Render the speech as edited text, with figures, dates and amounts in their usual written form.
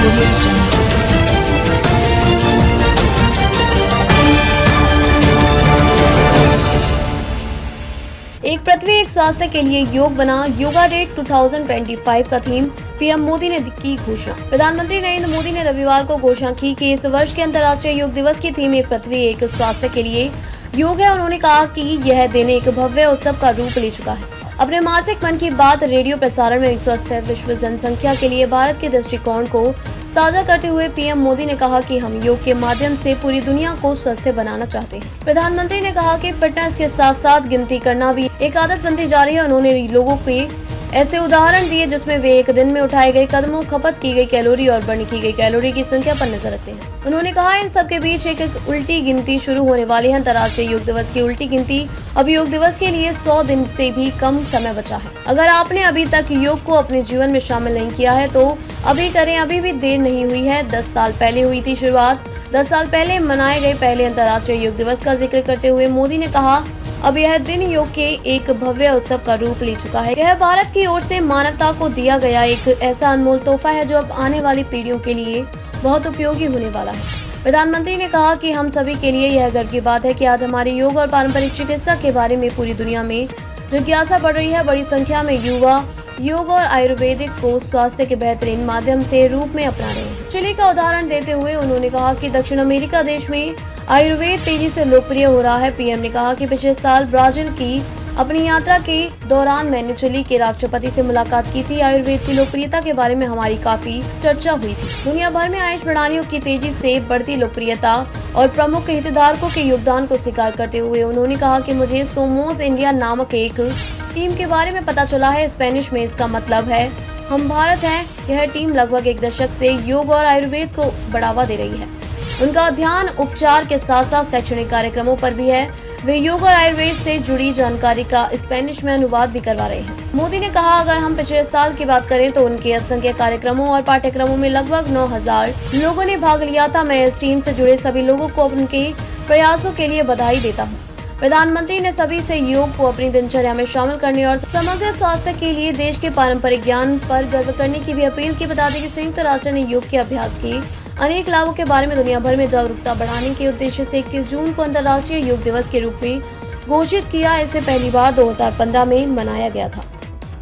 audio jungle। एक पृथ्वी एक स्वास्थ्य के लिए योग बना योगा डे 2025 का थीम पीएम मोदी ने की घोषणा। प्रधानमंत्री नरेंद्र मोदी ने रविवार को घोषणा की कि इस वर्ष के अंतर्राष्ट्रीय योग दिवस की थीम एक पृथ्वी एक स्वास्थ्य के लिए योग है। उन्होंने कहा कि यह दिन एक भव्य उत्सव का रूप ले चुका है। अपने मासिक मन की बात रेडियो प्रसारण में स्वस्थ विश्व जनसंख्या के लिए भारत के दृष्टिकोण को साझा करते हुए पीएम मोदी ने कहा कि हम योग के माध्यम से पूरी दुनिया को स्वस्थ बनाना चाहते हैं। प्रधानमंत्री ने कहा कि फिटनेस के साथ साथ गिनती करना भी एक आदत बनती जा रही है। उन्होंने लोगों के ऐसे उदाहरण दिए जिसमें वे एक दिन में उठाए गए कदमों, खपत की गई कैलोरी और बर्न की गई कैलोरी की संख्या पर नजर रखते हैं। उन्होंने कहा इन सब के बीच एक उल्टी गिनती शुरू होने वाली है। अंतर्राष्ट्रीय योग दिवस की उल्टी गिनती अब योग दिवस के लिए 100 दिन से भी कम समय बचा है। अगर आपने अभी तक योग को अपने जीवन में शामिल नहीं किया है तो अभी करें, अभी भी देर नहीं हुई है। 10 साल पहले हुई थी शुरुआत। 10 साल पहले मनाए गए पहले अंतर्राष्ट्रीय योग दिवस का जिक्र करते हुए मोदी ने कहा अब यह दिन योग के एक भव्य उत्सव का रूप ले चुका है। यह भारत की ओर से मानवता को दिया गया एक ऐसा अनमोल तोहफा है जो अब आने वाली पीढ़ियों के लिए बहुत उपयोगी होने वाला है। प्रधानमंत्री ने कहा कि हम सभी के लिए यह गर्व की बात है कि आज हमारे योग और पारंपरिक चिकित्सा के बारे में पूरी दुनिया में जिज्ञासा बढ़ रही है। बड़ी संख्या में युवा योग और आयुर्वेदिक को स्वास्थ्य के बेहतरीन माध्यम से रूप में अपना रहे हैं। चिली का उदाहरण देते हुए उन्होंने कहा कि दक्षिण अमेरिका देश में आयुर्वेद तेजी से लोकप्रिय हो रहा है। पीएम ने कहा कि पिछले साल ब्राजील की अपनी यात्रा के दौरान मैंने चिली के राष्ट्रपति से मुलाकात की थी। आयुर्वेद की लोकप्रियता के बारे में हमारी काफी चर्चा हुई थी। दुनिया भर में आयुष प्रणालियों की तेजी से बढ़ती लोकप्रियता और प्रमुख हितधारकों के योगदान को स्वीकार करते हुए उन्होंने कहा कि मुझे सोमोस इंडिया नामक एक टीम के बारे में पता चला है। स्पेनिश में इसका मतलब है हम भारत हैं। यह टीम लगभग एक दशक से योग और आयुर्वेद को बढ़ावा दे रही है। उनका ध्यान उपचार के साथ साथ शैक्षणिक कार्यक्रमों पर भी है। वे योग और आयुर्वेद से जुड़ी जानकारी का स्पेनिश में अनुवाद भी करवा रहे हैं। मोदी ने कहा अगर हम पिछले साल की बात करें तो उनके असंख्य कार्यक्रमों और पाठ्यक्रमों में लगभग 9000 लोगों ने भाग लिया था। मैं इस टीम से जुड़े सभी लोगों को उनके प्रयासों के लिए बधाई देता हूँ। प्रधानमंत्री ने सभी से योग को अपनी दिनचर्या में शामिल करने और समग्र स्वास्थ्य के लिए देश के पारंपरिक ज्ञान पर गर्व करने की भी अपील की। बता दें कि संयुक्त राष्ट्र ने योग के अभ्यास के अनेक लाभों के बारे में दुनिया भर में जागरूकता बढ़ाने के उद्देश्य से 21 जून को अंतर्राष्ट्रीय योग दिवस के रूप में घोषित किया। इसे पहली बार 2015 में मनाया गया था।